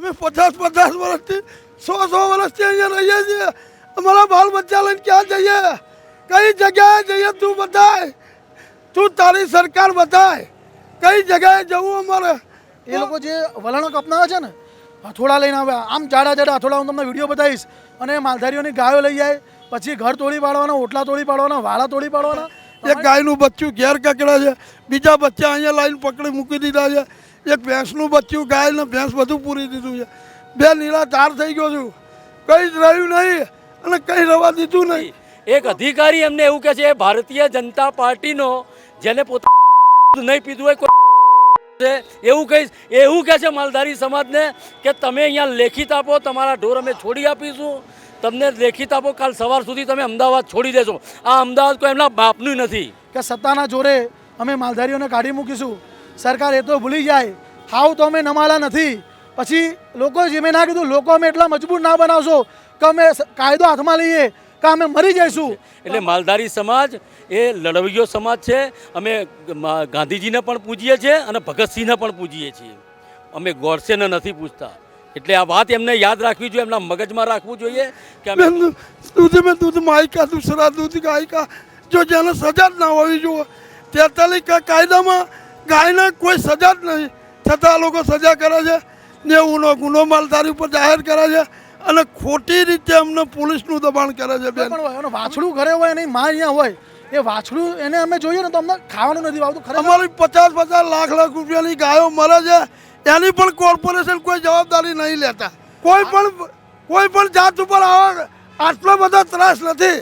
અમે 50 વર્ષથી 100 વર્ષથી અહીંયા રહીએ છીએ. અમારા બાલ બચ્ચા લઈને ક્યાં જઈએ? કઈ જગ્યાએ જઈએ? તું બતાય, તું તારી સરકાર બતાય કઈ જગ્યાએ જવું અમારે. એ લોકો જે વલણો અપનાવે છે ને, હથોડા લઈને આવે, આમ જાડા જાડા હથોડા, હું તમને વિડીયો બતાવીશ. અને માલધારીઓની ગાયો લઈ જાય, પછી ઘર તોડી પાડવાના, ઓટલા તોડી પાડવાના, વાળા તોડી પાડવાના. એક ગાયનું બચ્ચું ઘેર કકડે છે, બીજા બચ્ચા અહીંયા લાઈન પકડી મૂકી દીધા છે. એક ભેંસનું બચ્ચું, ગાય ને ભેંસ બધું પૂરી દીધું છે. બે નીલા તાર થઈ ગયો છું, કઈ જ રહ્યું નહીં અને કઈ રવા દીધું નહીં. એક અધિકારી એમને એવું કહે છે, ભારતીય જનતા પાર્ટીનો જેને પોતે નહીં પીધું હોય કોઈ એવું કહે છે માલધારી સમાજને કે તમે અહીંયા લેખિત આપો, તમારા ઢોર અમે છોડી આપીશું. તમને લેખિત આપો, કાલ સવાર સુધી તમે અમદાવાદ છોડી દેશો. આ અમદાવાદ કોઈ એમના બાપનું નથી કે સત્તાના જોરે અમે માલધારીઓને કાઢી મૂકીશું. સરકાર એ તો ભૂલી જાય, હાવ તો અમે નમાલા નથી. પછી લોકો જે મેં ના કીધું, લોકો અમે એટલા મજબૂર ના બનાવશો કે અમે કાયદો હાથમાં લઈએ કે અમે મરી જઈશું. એટલે માલધારી સમાજ એ લડવૈયો સમાજ છે. અમે ગાંધીજીને પણ પૂજીએ છીએ અને ભગતસિંહને પણ પૂજીએ છીએ. અમે ગોડસેને નથી પૂછતા. એટલે આ વાત એમને યાદ રાખવી જોઈએ, એમના મગજમાં રાખવું જોઈએ કે અમે દૂધ મેં દૂધ માયકા, દૂસરા દૂધ ગાયકા. જો જેને સજા જ ના હોવી જોઈએ. 43 કાયદામાં ગાયને કોઈ સજા જ નહીં, છતાં લોકો સજા કરે છે. 90નો ગુનો માલધારી ઉપર જાહેર કરે છે અને ખોટી રીતે અમને પોલીસનું દબાણ કરે છે. બેન, પણ વાછડું ઘરે હોય, એની માં અહીંયા હોય, એ વાછડું એને અમે જોઈએ ને તો અમને ખાવાનું નથી ભાવતું. ખરેખર અમારી 50 લાખ રૂપિયાની ગાયો મરે છે, એની પણ કોર્પોરેશન કોઈ જવાબદારી નહીં લેતા. કોઈ પણ જાત ઉપર આટલો બધો ત્રાસ નથી,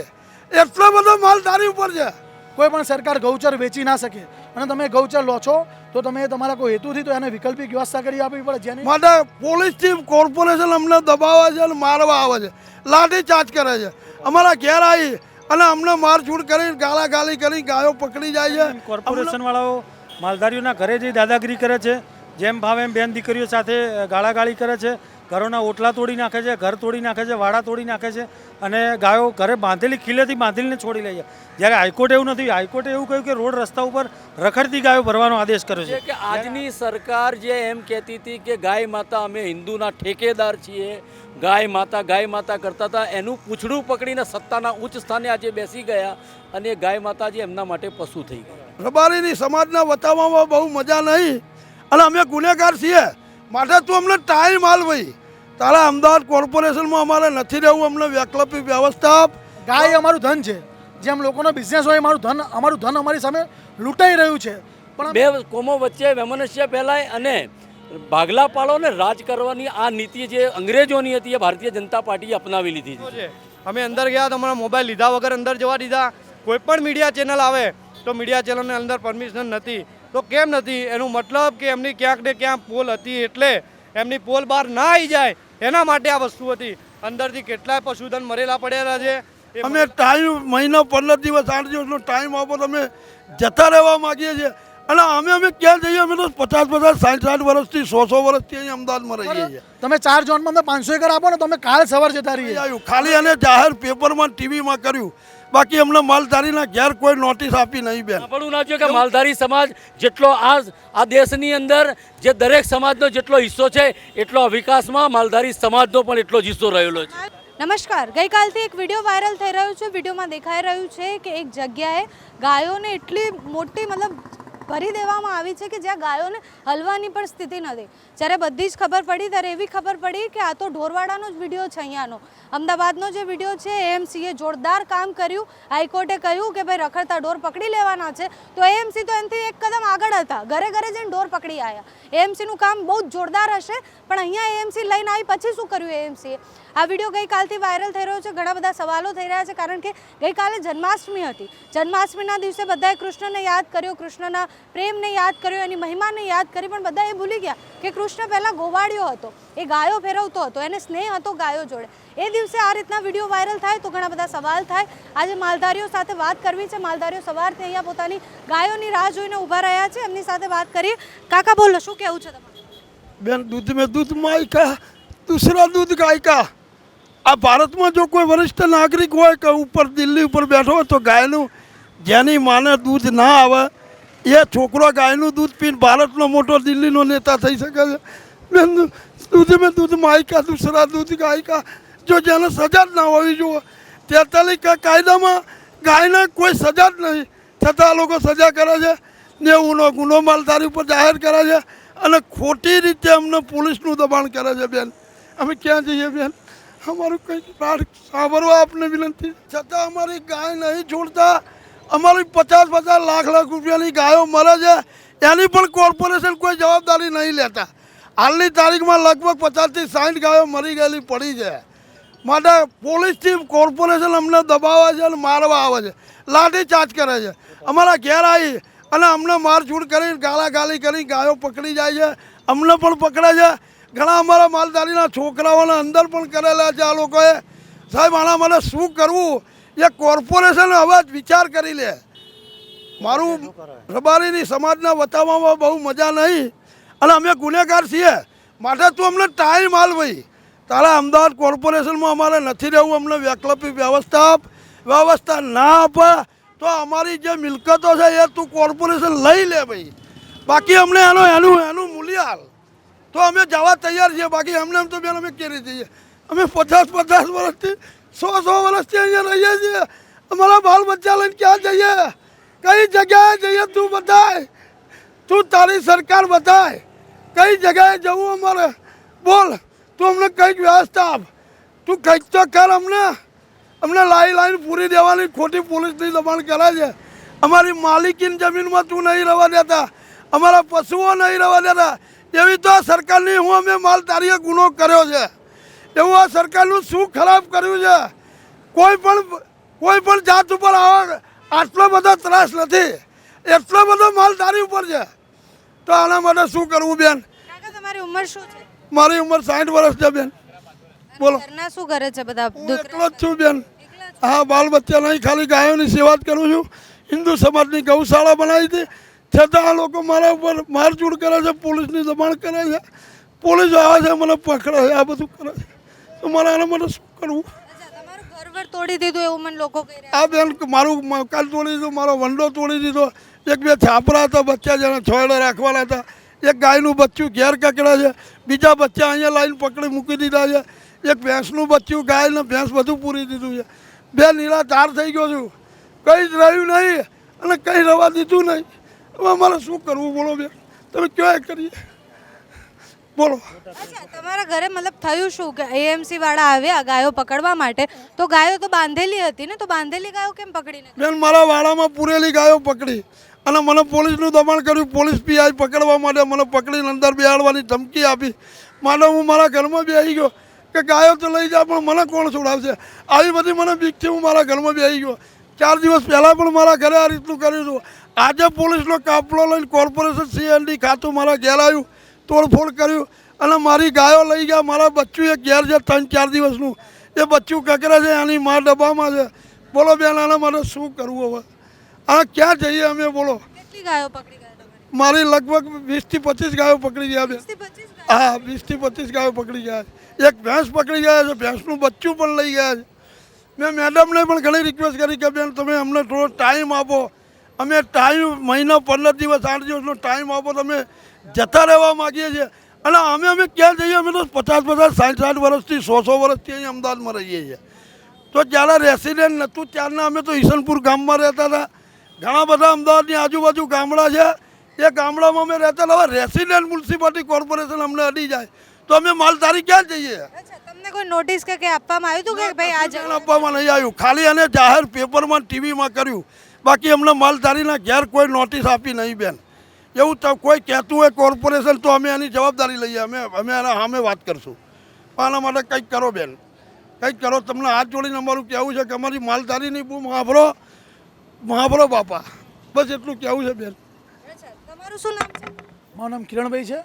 એટલો બધો માલધારી ઉપર છે. કોઈ પણ સરકાર ગૌચર વેચી ના શકે. અને તમે ગૌચર લો છો તો તમે તમારા કોઈ હેતુથી તો એને વિકલ્પિક વ્યવસ્થા કરી આપવી પડે. જેની માટે પોલીસથી કોર્પોરેશન અમને દબાવે છે અને મારવા આવે છે, લાઠી ચાર્જ કરે છે. અમારા ઘેર આવી અને અમને મારછૂડ કરી, ગાળાગાળી કરી, ગાયો પકડી જાય છે. કોર્પોરેશન વાળાઓ માલધારીઓના ઘરે જઈ દાદાગીરી કરે છે. જેમ ભાવે એમ બેન દીકરીઓ સાથે ગાળાગાળી કરે છે. ઘરોના ઓટલા તોડી નાખે છે, ઘર તોડી નાખે છે, વાડા તોડી નાખે છે. અને ગાયો ઘરે બાંધેલી ખીલેથી બાંધીને છોડી લે છે. જ્યારે હાઈકોર્ટે એવું નથી, હાઈકોર્ટે એવું કહ્યું કે રોડ રસ્તા ઉપર રખડતી ગાયો ભરવાનો આદેશ કર્યો છે. કે આજની સરકાર જે એમ કહેતી હતી કે ગાય માતા અમે હિન્દુના ઠેકેદાર છીએ, ગાય માતા કરતા હતા, એનું પૂંછડું પકડીને સત્તાના ઉચ્ચ સ્થાને આજે બેસી ગયા અને ગાય માતાજી એમના માટે પશુ થઈ ગયા. રબારીની સમાજના વતાવવામાં બહુ મજા નહીં અને અમે ગુનેગાર છીએ. માટે તું અમને ટાઈમ હાલ ભાઈ. તારા અમદાવાદ કોર્પોરેશનમાં અમારે નથી રહેવું, અમને વૈકલ્પિક વ્યવસ્થા આપ. ગાય અમારું ધન છે. જેમ લોકોનો બિઝનેસ હોય, અમારું ધન અમારી સામે લૂંટાઈ રહ્યું છે. પણ બે કોમો વચ્ચે વૈમનસ્ય ફેલાય અને ભાગલા પાડો ને રાજ કરવાની આ નીતિ જે અંગ્રેજોની હતી એ ભારતીય જનતા પાર્ટીએ અપનાવી લીધી છે. અમે અંદર ગયા તો અમારા મોબાઈલ લીધા વગર અંદર જવા દીધા. કોઈ પણ મીડિયા ચેનલ આવે તો મીડિયા ચેનલને અંદર પરમિશન નથી. તો કેમ નથી? એનું મતલબ કે એમની ક્યાંક ને ક્યાંક પોલ હતી, એટલે એમની પોલ બહાર ના આવી જાય એના માટે આ વસ્તુ હતી. અંદરથી કેટલાય પશુધન મરેલા પડેલા છે. અમે ટાઈમ મહિનો 15 દિવસ 8 દિવસનો ટાઈમ આપો, તમે જતા રહેવા માગીએ છીએ. અને અમે ક્યાં જઈએ? અમે તો 50 60 વર્ષથી 100 વર્ષથી અહીં અમદાવાદમાં રહીએ છીએ. તમે 4 ઝોનમાં અમને 500 એકર આપો ને તો અમે કાલ સવાર જતા રહીએ. ખાલી અને જાહેર પેપરમાં ટીવીમાં કર્યું, બાકી અમને માલધારીના ઘેર કોઈ નોટિસ આપી નહીં. બેન, આપણું ના કે માલધારી સમાજ જેટલો આ દેશની અંદર જે દરેક સમાજનો જેટલો હિસ્સો છે એટલો વિકાસમાં માલધારી સમાજનો પણ એટલો જ હિસ્સો રહેલો છે. નમસ્કાર. ગઈકાલથી એક વિડીયો વાયરલ થઈ રહ્યો છે. વિડીયોમાં દેખાઈ રહ્યું છે કે એક જગ્યાએ ગાયોને એટલી મોટી ભરી દેવામાં આવી છે કે જ્યાં ગાયોને હલવાની પણ સ્થિતિ નથી. જ્યારે બધી જ ખબર પડી ત્યારે એવી ખબર પડી કે આ તો ઢોરવાડાનો જ વિડીયો છે. અહીંયાનો અમદાવાદનો જે વિડીયો છે, એએમસીએ જોરદાર કામ કર્યું. હાઈકોર્ટે કહ્યું કે ભાઈ રખડતા ઢોર પકડી લેવાના છે, તો એએમસી તો એનાથી એક કદમ આગળ હતા. ઘરે ઘરે જઈને ઢોર પકડી આવ્યા. એએમસીનું કામ બહુ જ જોરદાર હશે, પણ અહીંયા એએમસી લઈને આવી પછી શું કર્યું એએમસીએ? આ વિડીયો ગઈકાલથી વાયરલ થઈ રહ્યો છે. ઘણા બધા સવાલો થઈ રહ્યા છે, કારણ કે ગઈકાલે જન્માષ્ટમી હતી. જન્માષ્ટમીના દિવસે બધાએ કૃષ્ણને યાદ કર્યો, કૃષ્ણના પ્રેમને યાદ કર્યો, એની મહિમાને યાદ કરી. પણ બધા એ ભૂલી ગયા કે કૃષ્ણ પહેલાં ગોવાળિયો હતો, એ ગાયો ફેરવતો હતો, એને સ્નેહ હતો ગાયો જોડે. એ દિવસે આ રીતના વિડીયો વાયરલ થાય તો ઘણા બધા સવાલ થાય. આજે માલધારીઓ સાથે વાત કરવી છે. માલધારીઓ સવારથી અહીંયા પોતાની ગાયોની રાહ જોઈને ઊભા રહ્યા છે. એમની સાથે વાત કરીએ. કાકા બોલો, શું કહેવું છે તમારું? બેન, દૂધ મેં દૂધ માયકા, દૂસરા દૂધ ગાયકા. આ ભારતમાં જો કોઈ વરિષ્ઠ નાગરિક હોય કે ઉપર દિલ્હી ઉપર બેઠો હોય તો ગાયનું જેની માને દૂધ ના આવે એ છોકરો ગાયનું દૂધ પીને ભારતનો મોટો દિલ્હીનો નેતા થઈ શકે છે. બેન, दूध में दूध माई का दूसरा दूध गाय का जो જેને સજા જ ના હોવી જોઈએ 43 કા કાયદામાં ગાયને કોઈ સજા જ નહીં છતાં આ લોકો સજા કરે છે 90નો ગુનો માલધારી ઉપર જાહેર કરે છે અને ખોટી રીતે અમને પોલીસનું દબાણ કરે છે બેન અમે ક્યાં જઈએ બેન અમારું કંઈક વાત સાંભળવા આપને વિનંતી છતાં અમારી ગાય નહીં છોડતા અમારી 50 લાખ રૂપિયાની ગાયો મરે છે એની પણ કોર્પોરેશન કોઈ જવાબદારી નહીં લેતા હાલની તારીખમાં લગભગ 50 થી 60 ગાયો મરી ગયેલી પડી છે માટે પોલીસથી કોર્પોરેશન અમને દબાવે છે અને મારવા આવે છે લાઠી ચાર્જ કરે છે અમારા ઘેર આવી અને અમને મારઝૂડ કરી ગાળાગાળી કરી ગાયો પકડી જાય છે અમને પણ પકડે છે ઘણા અમારા માલધારીના છોકરાઓને અંદર પણ કરેલા છે આ લોકોએ સાહેબ આના માટે શું કરવું એ કોર્પોરેશન હવે વિચાર કરી લે મારું રબારીની સમાજના બતાવવામાં બહુ મજા નહીં અને અમે ગુનેગાર છીએ માટે તું અમને ટાઈમ હાલ ભાઈ તારા અમદાવાદ કોર્પોરેશનમાં અમારે નથી રહેવું અમને વૈકલ્પિક વ્યવસ્થા ના આપે તો અમારી જે મિલકતો છે એ તું કોર્પોરેશન લઈ લે ભાઈ બાકી અમને એનું મૂલ્ય હાલ તો અમે જવા તૈયાર છીએ બાકી અમને એમ તો બેન અમે કેરી જઈએ અમે 50 વર્ષથી 100 વર્ષથી અહીંયા રહીએ છીએ અમારા બાલ બચ્ચા લઈને ક્યાં જઈએ કઈ જગ્યાએ જઈએ તું બતાય તું તારી સરકાર બતાય કઈ જગ્યાએ જવું અમારે બોલ તું અમને કંઈક વ્યવસ્થા આપ તું કંઈક તો કર અમને લાઈન પૂરી દેવાની ખોટી પોલીસની દબાણ કરે છે અમારી માલિકીની જમીનમાં તું નહીં રહેવા દેતા અમારા પશુઓ નહીં રહેવા દેતા એવી તો આ સરકારની હું અમે માલધારીએ ગુનો કર્યો છે એવું આ સરકારનું શું ખરાબ કર્યું છે કોઈ પણ જાત ઉપર આટલો બધો ત્રાસ નથી એટલો બધો માલધારી ઉપર છે તો આના માટે શું કરવું બેન કાકા તમારી ઉંમર શું છે મારી ઉંમર 60 વર્ષ છે બેન બોલો ઘરના શું કરે છે બધા હું એકલો જ છું બેન હા બાલ બચ્ચા નહીં ખાલી ગાયોની સેવા જ કરું છું હિન્દુ સમાજની ગૌશાળા બનાવી હતી છતાં આ લોકો મારા ઉપર મારઝૂડ કરે છે પોલીસની દબાણ કરે છે પોલીસ આવે છે મને પકડે છે આ બધું કરે છે તો મારે આના માટે શું કરવું તમારું ઘર તોડી દીધું એવું મને લોકો કહી રહ્યા આ બેન મારું મકાન તોડી દીધું મારો વંડો તોડી દીધો એક બે છાપરા હતા બચ્ચા જેને છોડે રાખવાના હતા એક ગાયનું બચ્ચું ઘેર કકડે છે બીજા બચ્ચા અહીંયા લાઈન પકડી મૂકી દીધા છે એક ભેંસનું બચ્ચું ગાય ને ભેંસ બધું પૂરી દીધું છે બે નિરાધાર થઈ ગયો છું કંઈ જ રહ્યું નહીં અને કંઈ રવા દીધું નહીં હવે અમારે શું કરવું બોલો બેન તમે ક્યાં કરીએ બોલો અચ્છા તમારા ઘરે મતલબ થયું શું કે એએમસી વાળા આવ્યા ગાયો પકડવા માટે તો ગાયો તો બાંધેલી હતી ને તો બાંધેલી ગાયો કેમ પકડીને બેન મારા વાડામાં પૂરેલી ગાયો પકડી અને મને પોલીસનું દબાણ કર્યું પોલીસ પીઆઈ પકડવા માટે મને પકડીને અંદર બેહાડવાની ધમકી આપી માટે હું મારા ઘરમાં બેસી ગયો કે ગાયો તો લઈ જા પણ મને કોણ છોડાવશે આવી બધી મને બીકથી હું મારા ઘરમાં બેસી ગયો 4 દિવસ પહેલાં પણ મારા ઘરે આ રીતનું કર્યું હતું આજે પોલીસનો કાફલો લઈને કોર્પોરેશન સીએનડી ખાતું મારા ઘેર આવ્યું તોડફોડ કર્યું અને મારી ગાયો લઈ ગયા મારા બચ્ચું એક ઘેર છે 3-4 દિવસનું એ બચ્ચું કકરે છે એની મા ડબ્બામાં છે બોલો બેન આના માટે શું કરવું હવે આ ક્યાં જઈએ અમે બોલો કેટલી ગાયો પકડી ગયા તમારી મારી લગભગ 20 થી 25 ગાયો પકડી ગયા બેન 20 થી 25 હા 20 થી 25 ગાયો પકડી ગયા એક ભેંસ પકડી ગયા છે ભેંસનું બચ્ચું પણ લઈ ગયા છે મેં મેડમને પણ ઘણી રિક્વેસ્ટ કરી કે બેન તમે અમને થોડો ટાઈમ આપો અમે ટાઈમ મહિના 15 દિવસ 8 દિવસનો ટાઈમ આપો તમે જતા રહેવા માગીએ છીએ અને અમે ક્યાં જઈએ અમે તો 50 60 વર્ષથી 100 વર્ષથી અહીં અમદાવાદમાં રહીએ છીએ તો જ્યારે રેસિડેન્ટ નહોતું ત્યારના અમે તો ઈસનપુર ગામમાં રહેતા હતા ઘણા બધા અમદાવાદની આજુબાજુ ગામડા છે એ ગામડામાં અમે રહેતા હતા હવે રેસિડેન્ટ મ્યુનિસિપાલિટી કોર્પોરેશન અમને અડી જાય તો અમે માલધારી ક્યાં જઈએ અચ્છા તમને કોઈ નોટિસ કે આપવામાં આવ્યું હતું કે ભાઈ આ જાણ આપવામાં નહીં આવ્યું ખાલી અને જાહેર પેપરમાં ટીવીમાં કર્યું બાકી અમને માલધારીના ઘેર કોઈ નોટિસ આપી નહીં બેન એવું તો કોઈ કહેતું હોય કોર્પોરેશન તો અમે એની જવાબદારી લઈએ અમે એના સામે વાત કરશું આના માટે કંઈક કરો બેન કંઈક કરો તમને હાથ જોડીને અમારું કહેવું છે કે અમારી માલધારીની બહુ મહાભરો બાપા બસ એટલું કહેવું છે બેન અચ્છા તમારું શું નામ છે મારું નામ કિરણભાઈ છે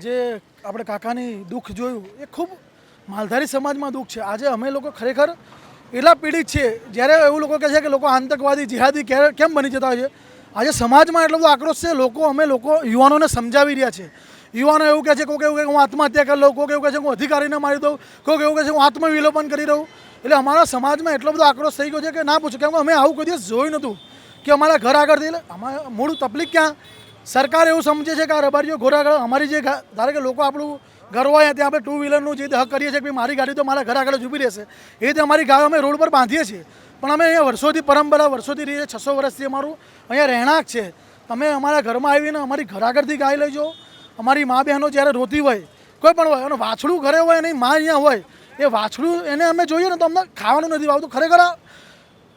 જે આપણે કાકાની દુઃખ જોયું એ ખૂબ માલધારી સમાજમાં દુઃખ છે આજે અમે લોકો ખરેખર એટલા પીડિત છીએ જ્યારે એવું લોકો કહે છે કે લોકો આતંકવાદી જિહાદી કેમ બની જતા હોય છે આજે સમાજમાં એટલો બધો આક્રોશ છે અમે લોકો યુવાનોને સમજાવી રહ્યા છે યુવાનો એવું કહે છે કોઈ એવું કહે હું આત્મહત્યા કરી લઉં કોઈ એવું કહે છે હું અધિકારીને મારી દઉં કોઈ એવું કહે છે હું આત્મવિલોપન કરી રહું એટલે અમારા સમાજમાં એટલો બધો આક્રોશ થઈ ગયો છે કે ના પૂછો કેમ કે અમે આવું કોઈ દિવસ જોયું નહોતું કે અમારા ઘર આગળથી એટલે અમારા મૂળ તકલીફ ક્યાં સરકાર એવું સમજે છે કે આ રબારીઓ ઘોર આગળ અમારી જે ધારે કે લોકો આપણું ઘર હોય ત્યાં આપણે ટુ વ્હીલરનું જે રીતે હક કરીએ છીએ કે ભાઈ મારી ગાડી તો મારા ઘર આગળ જ ઊભી રહેશે એ રીતે અમારી ગાયો અમે રોડ પર બાંધીએ છીએ પણ અમે અહીંયા વર્ષોથી પરંપરા વર્ષોથી રહીએ 600 વર્ષથી અમારું અહીંયા રહેણાંક છે તમે અમારા ઘરમાં આવીને અમારી ઘર આગળથી ગાય લઈ જાઓ અમારી મા બહેનો જ્યારે રોતી હોય કોઈ પણ હોય અને વાછડું ઘરે હોય અને મા અહીંયા હોય એ વાછડું એને અમે જોઈએ ને તો અમને ખાવાનું નથી ભાવતું ખરેખર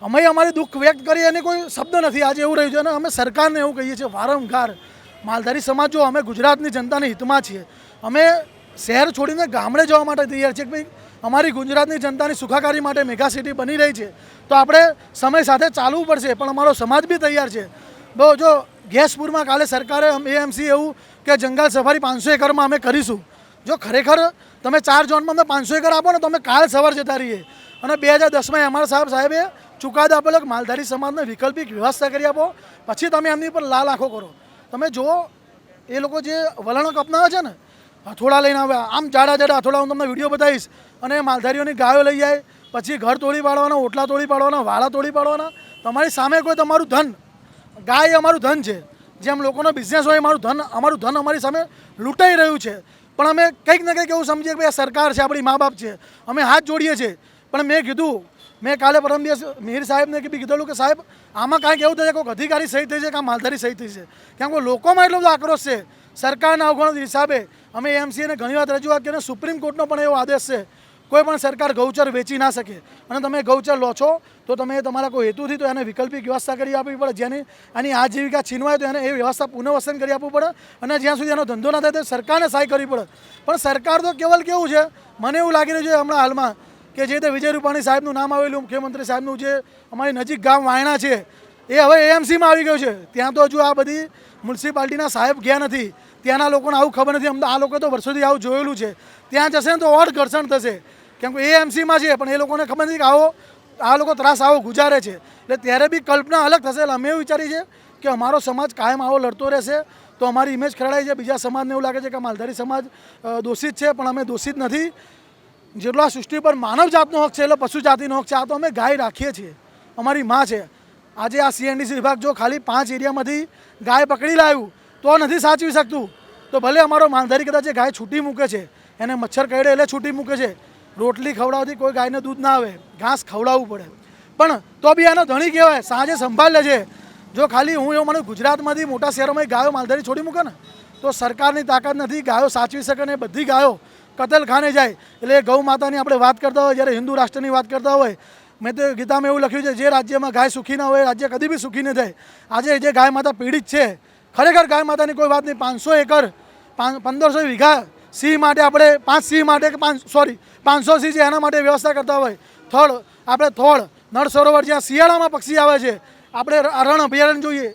અમે અમારી દુઃખ વ્યક્ત કરીએ એને કોઈ શબ્દ નથી આજે એવું રહ્યું છે અને અમે સરકારને એવું કહીએ છીએ વારંવાર માલધારી સમાજ જો અમે ગુજરાતની જનતાના હિતમાં છીએ અમે શહેર છોડીને ગામડે જવા માટે તૈયાર છીએ કે ભાઈ અમારી ગુજરાતની જનતાની સુખાકારી માટે મેગા સિટી બની રહી છે તો આપણે સમય સાથે ચાલવું પડશે પણ અમારો સમાજ બી તૈયાર છે બહુ જો ગેસપુરમાં કાલે સરકારે એએમસી એવું કે જંગલ સફારી 500 એકરમાં અમે કરીશું જો ખરેખર તમે 4 ઝોનમાં અમને 500 એકર આપો ને તો અમે કાલ સવાર જતા રહીએ અને 2010માં અમારા સાહેબે ચુકાદો આપેલો કે માલધારી સમાજને વૈકલ્પિક વ્યવસ્થા કરી આપો પછી તમે એમની પર લાલ આંખો કરો તમે જુઓ એ લોકો જે વલણો અપનાવે છે ને હથોડા લઈને આવે આમ જાડા જાડા હથોડા હું તમને વિડીયો બતાવીશ અને માલધારીઓની ગાયો લઈ જાય પછી ઘર તોડી પાડવાના ઓટલા તોડી પાડવાના વાળા તોડી પાડવાના તમારી સામે કોઈ તમારું ધન ગાય અમારું ધન છે જેમ લોકોનો બિઝનેસ હોય અમારું ધન અમારી સામે લૂંટાઈ રહ્યું છે પણ અમે કંઈક ને કંઈક એવું સમજીએ કે ભાઈ આ સરકાર છે આપણી મા બાપ છે અમે હાથ જોડીએ છીએ પણ મેં કીધું મેં કાલે પરમ દિવસ મિહિર સાહેબને બી કીધેલું કે સાહેબ આમાં કાંઈક એવું થશે કોઈક અધિકારી સહી થઈ છે કે માલધારી સહી થઈ છે કેમ કે લોકોમાં એટલો બધો આક્રોશ છે સરકારના અવગણના હિસાબે અમે એમસીએને ઘણી વાર રજૂઆત કરીને સુપ્રીમ કોર્ટનો પણ એવો આદેશ છે કોઈ પણ સરકાર ગૌચર વેચી ના શકે અને તમે ગૌચર લો છો તો તમે તમારા કોઈ હેતુથી તો એને વૈકલ્પિક વ્યવસ્થા કરી આપવી પડે જેની આની આજીવિકા છીનવાય તો એને એ વ્યવસ્થા પુનઃવસન કરી આપવું પડે અને જ્યાં સુધી એનો ધંધો ના થાય તો સરકારને સહાય કરવી પડે પણ સરકાર તો કેવલ કેવું છે મને એવું લાગી રહ્યું છે હમણાં હાલમાં કે જે રીતે વિજય રૂપાણી સાહેબનું નામ આવેલું મુખ્યમંત્રી સાહેબનું જે અમારી નજીક ગામ વાયણા છે એ હવે એએમસીમાં આવી ગયું છે ત્યાં તો હજુ આ બધી મ્યુનિસિપાલિટીના સાહેબ ગયા નથી ત્યાંના લોકોને આવું ખબર નથી અમને આ લોકોએ તો વર્ષોથી આવું જોયેલું છે ત્યાં જશે ને તો ઓર ઘર્ષણ થશે કેમ કે એએમસીમાં છે પણ એ લોકોને ખબર નથી કે આ લોકો ત્રાસ આવો ગુજારે છે એટલે ત્યારે બી કલ્પના અલગ થશે એટલે અમે એવું વિચારીએ છીએ કે અમારો સમાજ કાયમ આવો લડતો રહેશે તો અમારી ઇમેજ ખરડાય છે બીજા સમાજને એવું લાગે છે કે માલધારી સમાજ દોષિત છે પણ અમે દોષિત નથી જેટલો આ સૃષ્ટિ પર માનવ જાતનો હક છે એટલે પશુ જાતિનો હક છે આ તો અમે ગાય રાખીએ છીએ અમારી માં છે આજે આ સીએનડીસી વિભાગ જો ખાલી 5 એરિયામાંથી ગાય પકડી લાવ્યું તો નથી સાચવી શકતું તો ભલે અમારો માલધારી કદાચ જે ગાય છૂટી મૂકે છે એને મચ્છર કરડે એટલે છૂટી મૂકે છે રોટલી ખવડાવતી કોઈ ગાયને દૂધ ના આવે ઘાસ ખવડાવવું પડે પણ તો બી આનો ધણી કહેવાય સાંજે સંભાળ લે છે જો ખાલી હું એવું મને ગુજરાતમાંથી મોટા શહેરોમાં ગાયો માલધારી છોડી મૂકે ને તો સરકારની તાકાત નથી ગાયો સાચવી શકે ને બધી ગાયો કતલખાને જાય એટલે ગૌ માતાની આપણે વાત કરતા હોય જ્યારે હિન્દુ રાષ્ટ્રની વાત કરતા હોય મેં તો ગીતામાં એવું લખ્યું છે જે રાજ્યમાં ગાય સુખી ના હોય રાજ્ય કદી બી સુખી ન થાય આજે જે ગાય માતા પીડિત છે ખરેખર ગાય માતાની કોઈ વાત નહીં 500 એકર 1500 વીઘા સિંહ માટે આપણે 5 સિંહ માટે કે 500 સિંહ છે એના માટે વ્યવસ્થા કરતા હોય થોડ નળ સરોવર જ્યાં શિયાળામાં પક્ષી આવે છે આપણે રણ અભયારણ્ય જોઈએ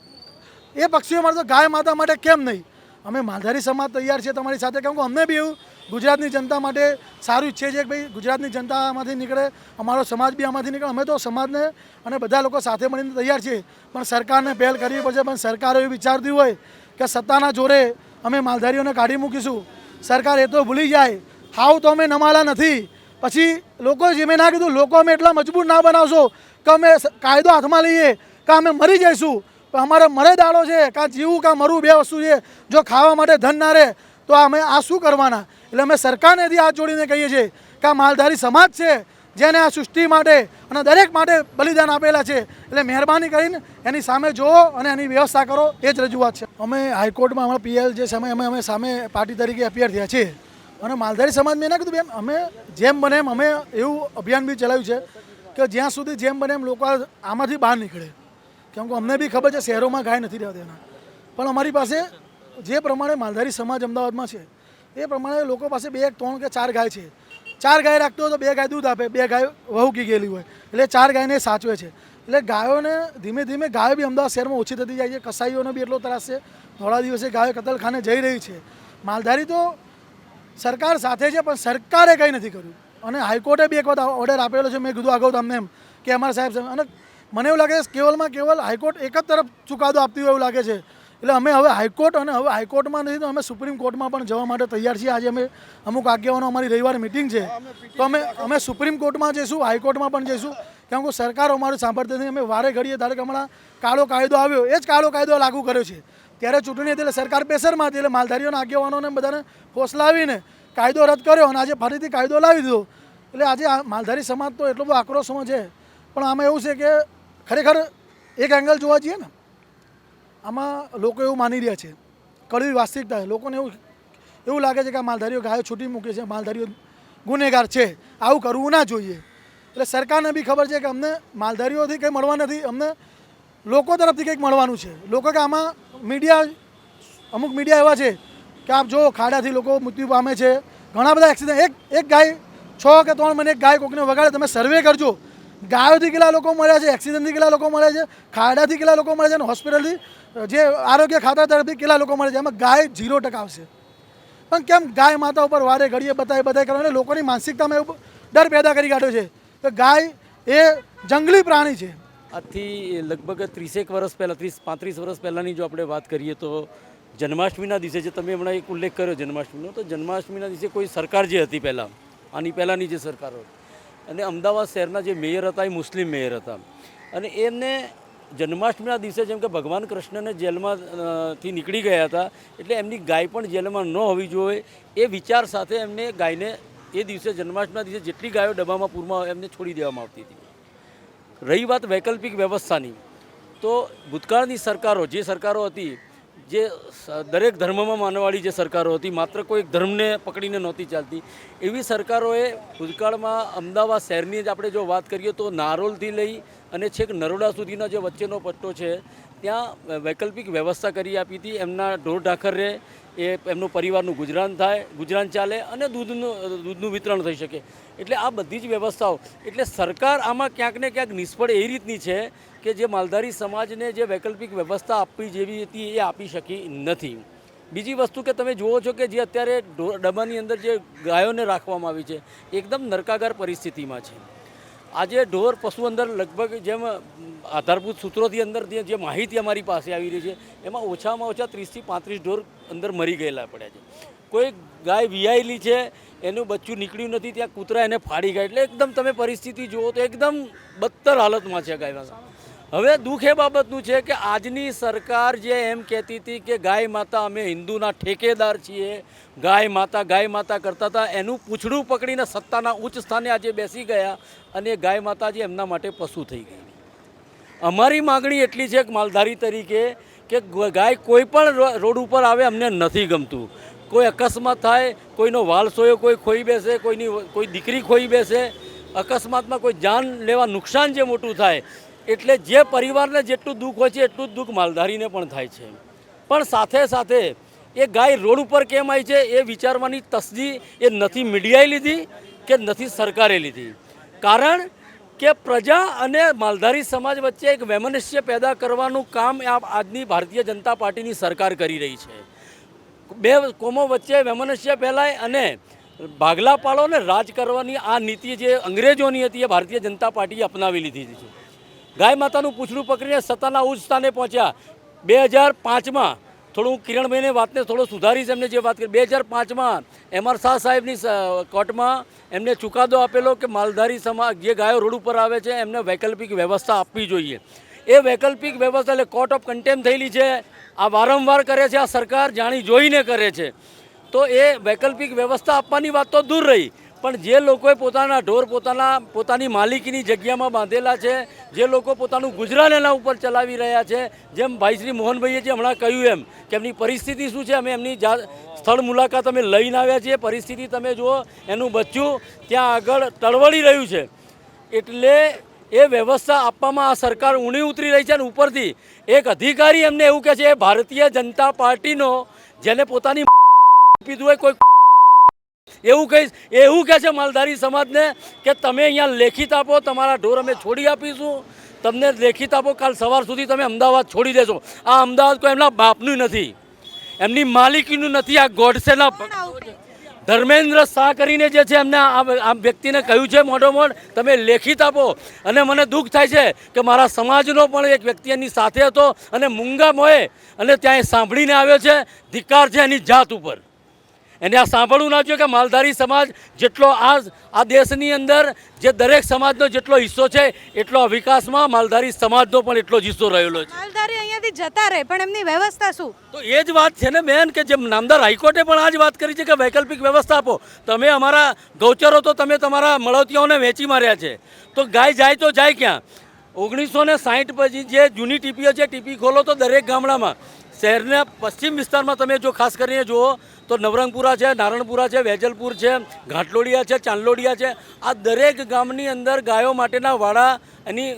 એ પક્ષીઓ માટે તો ગાય માતા માટે કેમ નહીં અમે માલધારી સમાજ તૈયાર છે તમારી સાથે કેમ કે અમને બી એવું ગુજરાતની જનતા માટે સારું ઈચ્છે છે કે ભાઈ ગુજરાતની જનતા આમાંથી નીકળે અમારો સમાજ બી આમાંથી નીકળે અમે તો સમાજને અને બધા લોકો સાથે મળીને તૈયાર છીએ પણ સરકારને પહેલ કરવી પડશે પણ સરકાર એવું વિચારતી હોય કે સત્તાના જોરે અમે માલધારીઓને કાઢી મૂકીશું સરકાર એ તો ભૂલી જાય હાવ તો અમે નમાલા નથી પછી લોકો જે મેં ના કીધું લોકો અમે એટલા મજબૂર ના બનાવશો કે અમે કાયદો હાથમાં લઈએ કે અમે મરી જઈશું પણ અમારે મરે દાડો છે કાં જીવું કાં મરવું બે વસ્તુ છે જો ખાવા માટે ધન ના રહે તો અમે આ શું કરવાના એટલે અમે સરકારને હાથ જોડીને કહીએ છીએ કે આ માલધારી સમાજ છે જેને આ સૃષ્ટિ માટે અને દરેક માટે બલિદાન આપેલા છે એટલે મહેરબાની કરીને એની સામે જુઓ અને એની વ્યવસ્થા કરો એ જ રજૂઆત છે અમે હાઈકોર્ટમાં અમારા પીએલ જે સમય અમે સામે પાર્ટી તરીકે અપિયર થયા છીએ અને માલધારી સમાજ મેં ના કીધું બેન અમે જેમ બને એમ અમે એવું અભિયાન બી ચલાવ્યું છે કે જ્યાં સુધી જેમ બને એમ લોકો આમાંથી બહાર નીકળે કેમ કે અમને બી ખબર છે શહેરોમાં ગાય નથી રહેતી એના પણ અમારી પાસે જે પ્રમાણે માલધારી સમાજ અમદાવાદમાં છે એ પ્રમાણે લોકો પાસે 2, 3 કે 4 ગાય છે 4 ગાય રાખતો હોય તો 2 ગાય દૂધ આપે 2 ગાય વહુકી ગયેલી હોય એટલે 4 ગાયને સાચવે છે એટલે ગાયોને ધીમે ધીમે ગાયો બી અમદાવાદ શહેરમાં ઓછી થતી જાય છે કસાઈઓનો બી એટલો ત્રાસ છે થોડા દિવસે ગાયો કતલખાને જઈ રહી છે માલધારી તો સરકાર સાથે છે પણ સરકારે કંઈ નથી કર્યું અને હાઈકોર્ટે બી એક વખત ઓર્ડર આપેલો છે મેં કીધું અગાઉ તમને એમ કે અમારા સાહેબ અને મને એવું લાગે છે કેવલમાં કેવલ હાઈકોર્ટ એક જ તરફ ચુકાદો આપતી હોય એવું લાગે છે એટલે અમે હવે હાઈકોર્ટ અને હવે હાઈકોર્ટમાં નથી તો અમે સુપ્રીમ કોર્ટમાં પણ જવા માટે તૈયાર છીએ આજે અમે અમુક આગેવાનો અમારી રવિવારે મિટિંગ છે તો અમે સુપ્રીમ કોર્ટમાં જઈશું હાઈકોર્ટમાં પણ જઈશું કેમ કે સરકાર અમારું સાંભળતી નથી અમે વારે ઘડીએ ધારો કે હમણાં કાળો કાયદો આવ્યો એ જ કાળો કાયદો લાગુ કર્યો છે ત્યારે ચૂંટણી હતી એટલે સરકાર પ્રેશરમાં હતી એટલે માલધારીઓના આગેવાનોને બધાને ફોસલાવીને કાયદો રદ કર્યો અને આજે ફરીથી કાયદો લાવી દીધો. એટલે આજે આ માલધારી સમાજ તો એટલો બધો આક્રોશમાં છે. પણ આમાં એવું છે કે ખરેખર એક એંગલ જોવા જઈએ ને, આમાં લોકો એવું માની રહ્યા છે, કડવી વાસ્તવિકતા લોકોને એવું લાગે છે કે આ માલધારીઓ ગાયો છૂટી મૂકે છે, માલધારીઓ ગુનેગાર છે, આવું કરવું ના જોઈએ. એટલે સરકારને બી ખબર છે કે અમને માલધારીઓથી કંઈ મળવા નથી, અમને લોકો તરફથી કંઈક મળવાનું છે. લોકો કે આમાં મીડિયા, અમુક મીડિયા એવા છે કે આપ જો ખાડાથી લોકો મૃત્યુ પામે છે, ઘણા બધા એક્સિડન્ટ, એક ગાય 6 કે 3 મહિને એક ગાય કોકને વગાડે, તમે સર્વે કરજો ગાયોથી કેટલા લોકો મળ્યા છે, એક્સિડન્ટથી કેટલા લોકો મળે છે, ખાડાથી કેટલા લોકો મળે છે અને હોસ્પિટલથી જે આરોગ્ય ખાતા તરફથી કેટલા લોકો મળે છે. એમાં ગાય 0% આવશે. પણ કેમ ગાય માતા ઉપર વારે ઘડીએ બતાય કરવાને લોકોની માનસિકતામાં એવું ડર પેદા કરી કાઢ્યો છે કે ગાય એ જંગલી પ્રાણી છે. આજથી લગભગ 30 વર્ષ પહેલાં, 30-35 વર્ષ પહેલાંની જો આપણે વાત કરીએ તો જન્માષ્ટમીના દિવસે, જે તમે હમણાં એક ઉલ્લેખ કર્યો જન્માષ્ટમીનો, તો જન્માષ્ટમીના દિવસે કોઈ સરકાર જે હતી પહેલાં, આની પહેલાંની જે સરકારો, અને અમદાવાદ શહેરના જે મેયર હતા એ મુસ્લિમ મેયર હતા, અને એમને જન્માષ્ટમીના દિવસે જેમ કે ભગવાન કૃષ્ણને જેલમાંથી નીકળી ગયા હતા, એટલે એમની ગાય પણ જેલમાં ન હોવી જોઈએ એ વિચાર સાથે એમને ગાયને એ દિવસે જન્માષ્ટમીના દિવસે જેટલી ગાયો ડબ્બામાં પૂરમાં એમને છોડી દેવામાં આવતી હતી. રહી વાત વૈકલ્પિક વ્યવસ્થાની, તો ભૂતકાળની સરકારો, જે સરકારો હતી, જે દરેક ધર્મમાં માનવાળી જે સરકારો હતી, માત્ર કોઈ ધર્મને પકડીને નહોતી ચાલતી, એવી સરકારોએ ભૂતકાળમાં અમદાવાદ શહેરની જ આપણે જો વાત કરીએ તો નારોલથી લઈ અને છેક નરોડા સુધીનો જે વચ્ચેનો પટ્ટો છે ત્યાં વૈકલ્પિક વ્યવસ્થા કરી આપી હતી. એમના ઢોર ઢાખર રહે, એ એમનું પરિવારનું ગુજરાન ચાલે અને દૂધનું વિતરણ થઈ શકે. એટલે આ બધી જ વ્યવસ્થાઓ, એટલે સરકાર આમાં ક્યાંક ને ક્યાંક નિષ્ફળ એ રીતની છે કે જે માલધારી સમાજને જે વૈકલ્પિક વ્યવસ્થા આપવી જેવી હતી એ આપી શકી નથી. બીજી વસ્તુ કે તમે જુઓ છો કે જે અત્યારે ડબ્બાની અંદર જે ગાયોને રાખવામાં આવી છે એકદમ નરકાગાર પરિસ્થિતિમાં છે. આજે ઢોર પશુ અંદર લગભગ જેમ આધારભૂત સૂત્રોથી અંદર જે માહિતી અમારી પાસે આવી રહી છે એમાં ઓછામાં ઓછા 30 થી 35 ઢોર અંદર મરી ગયેલા પડ્યા છે. કોઈ ગાય વિયાયેલી છે, એનું બચ્ચું નીકળ્યું નથી, ત્યાં કૂતરા એને ફાડી ગયા. એટલે એકદમ તમે પરિસ્થિતિ જુઓ તો એકદમ બદતર હાલતમાં છે ગાયમાં. હવે દુઃખ એ બાબતનું છે કે આજની સરકાર જે એમ કહેતી હતી કે ગાય માતા અમે હિન્દુના ઠેકેદાર છીએ, ગાય માતા કરતા હતા, એનું પૂંછડું પકડીને સત્તાના ઉચ્ચ સ્થાને આજે બેસી ગયા અને ગાય માતા જે એમના માટે પશુ થઈ ગઈ. અમારી માગણી એટલી છે કે માલધારી તરીકે કે ગાય કોઈ પણ રોડ ઉપર આવે અમને નથી ગમતું. કોઈ અકસ્માત થાય, કોઈનો વાલ સોયો કોઈ ખોઈ બેસે, કોઈ દીકરી ખોઈ બેસે, અકસ્માતમાં કોઈ જાન લેવા નુકસાન જે મોટું થાય, એટલે જે પરિવારને જેટલું દુઃખ હોય છે એટલું જ દુઃખ માલધારીને પણ થાય છે. પણ સાથે સાથે એ ગાય રોડ ઉપર કેમ આવી છે એ વિચારવાની તસદી એ નથી મીડિયાએ લીધી કે નથી સરકારે લીધી. કારણ કે પ્રજા અને માલધારી સમાજ વચ્ચે એક વૈમનસ્ય પેદા કરવાનું કામ આજની ભારતીય જનતા પાર્ટીની સરકાર કરી રહી છે. બે કોમો વચ્ચે વૈમનસ્ય ફેલાય અને ભાગલા પાડો ને રાજ કરવાની આ નીતિ જે અંગ્રેજોની હતી એ ભારતીય જનતા પાર્ટીએ અપનાવી લીધી છે. ગાય માતાનું પૂંછડું પકડીને સત્તાના ઉચ્ચ સ્થાને પહોંચ્યા. 2005માં થોડું કિરણભાઈને વાતને થોડો સુધારીશ. એમને જે વાત કરી 2005માં એમ.આર. શાહ સાહેબની કોર્ટમાં એમને ચુકાદો આપેલો કે માલધારી સમાજ જે ગાયો રોડ ઉપર આવે છે એમને વૈકલ્પિક વ્યવસ્થા આપવી જોઈએ. એ વૈકલ્પિક વ્યવસ્થા એટલે કોર્ટ ઓફ કન્ટેમ્પ થયેલી છે. આ વારંવાર કરે છે આ સરકાર, જાણી જોઈને કરે છે. તો એ વૈકલ્પિક વ્યવસ્થા આપવાની વાત તો દૂર રહી, પણ જે લોકોએ પોતાના ઢોર પોતાની માલિકીની જગ્યામાં બાંધેલા છે, જે લોકો પોતાનું ગુજરાન એના ઉપર ચલાવી રહ્યા છે, જેમ ભાઈ શ્રી મોહનભાઈએ જે હમણાં કહ્યું એમ કે એમની પરિસ્થિતિ શું છે, અમે એમની સ્થળ મુલાકાત અમે લઈને આવ્યા છીએ. પરિસ્થિતિ તમે જુઓ, એનું બચ્ચું ત્યાં આગળ તળવળી રહ્યું છે. એટલે એ વ્યવસ્થા આપવામાં આ સરકાર ઊણી ઉતરી રહી છે. અને ઉપરથી એક અધિકારી એમને એવું કહે છે ભારતીય જનતા પાર્ટીનો, જેને પોતાની પીધું હોય કોઈ એવું કહે છે માલધારી સમાજને કે તમે અહીંયા લેખિત આપો, તમારા ઢોર અમે છોડી આપીશું, તમને લેખિત આપો, કાલ સવાર સુધી તમે અમદાવાદ છોડી દેશો. આ અમદાવાદ કોઈ એમના બાપનું નથી, એમની માલિકીનું નથી, આ ગોડસેના ધર્મેન્દ્ર શાહ કરીને જે છે એમને આ વ્યક્તિને કહ્યું છે મોઢોમોઢ તમે લેખિત આપો. અને મને દુઃખ થાય છે કે મારા સમાજનો પણ એક વ્યક્તિ એની સાથે હતો અને મૂંગા મોએ અને ત્યાં સાંભળીને આવ્યો છે. ધિક્કાર છે એની જાત ઉપર, એને આ સાંભળવું ના જોઈએ કે માલધારી સમાજ જેટલો આ દેશની અંદર જે દરેક સમાજનો જેટલો હિસ્સો છે એટલો વિકાસમાં માલધારી સમાજનો પણ એટલો જ હિસ્સો રહેલો છે. માલધારી અહીંયાથી જતા રહે પણ એમની વ્યવસ્થા શું? તો એ જ વાત છે ને બેન કે જેમ નામદાર હાઈકોર્ટે પણ આ જ વાત કરી છે કે વૈકલ્પિક વ્યવસ્થા આપો. તમે અમારા ગૌચરો તો તમે તમારા મળોતિયાઓને વેચી માર્યા છે, તો ગાય જાય તો જાય ક્યાં? 1960 પછી જે જૂની ટીપીઓ છે ટીપી ખોલો તો દરેક ગામડામાં શહેરના પશ્ચિમ વિસ્તારમાં તમે જો ખાસ કરીને જુઓ તો નવરંગપુરા છે, નારણપુરા છે, વેજલપુર છે, ઘાટલોડિયા છે, ચાંદલોડિયા છે, આ દરેક ગામની અંદર ગાયો માટેના વાડા એની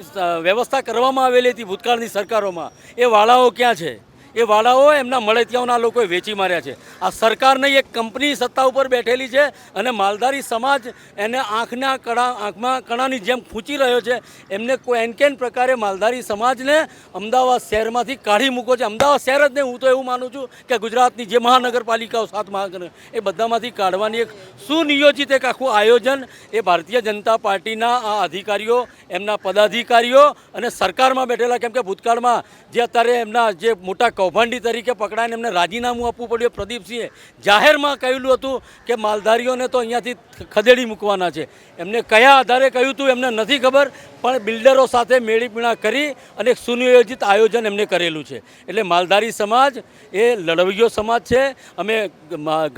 વ્યવસ્થા કરવામાં આવેલી હતી ભૂતકાળની સરકારોમાં. એ વાડાઓ ક્યાં છે? એ વાડાઓ એમના મળતિયાઓના લોકોએ વેચી માર્યા છે. આ સરકાર નહીં, એક કંપની સત્તા ઉપર બેઠેલી છે અને માલધારી સમાજ એને આંખમાં કણાની જેમ ખૂંચી રહ્યો છે. એમને કોઈ એનકેન પ્રકારે માલધારી સમાજને અમદાવાદ શહેરમાંથી કાઢી મૂકો છે. અમદાવાદ શહેર જ નહીં, હું તો એવું માનું છું કે ગુજરાતની જે મહાનગરપાલિકાઓ 7 મહાનગર એ બધામાંથી કાઢવાની એક સુનિયોજિત એક આખું આયોજન એ ભારતીય જનતા પાર્ટીના આ અધિકારીઓ, એમના પદાધિકારીઓ અને સરકારમાં બેઠેલા, કેમ કે ભૂતકાળમાં જે અત્યારે એમના જે મોટા કૌભાંડી તરીકે પકડાઈને એમને રાજીનામું આપવું પડ્યું. પ્રદીપસિંહે જાહેરમાં કહેલું હતું કે માલધારીઓને તો અહીંયાથી ખદેડી મૂકવાના છે. એમને કયા આધારે કહ્યું હતું એમને નથી ખબર, પણ બિલ્ડરો સાથે મેળીપીણા કરી અને એક સુનિયોજિત આયોજન એમને કરેલું છે. એટલે માલધારી સમાજ એ લડવૈયો સમાજ છે. અમે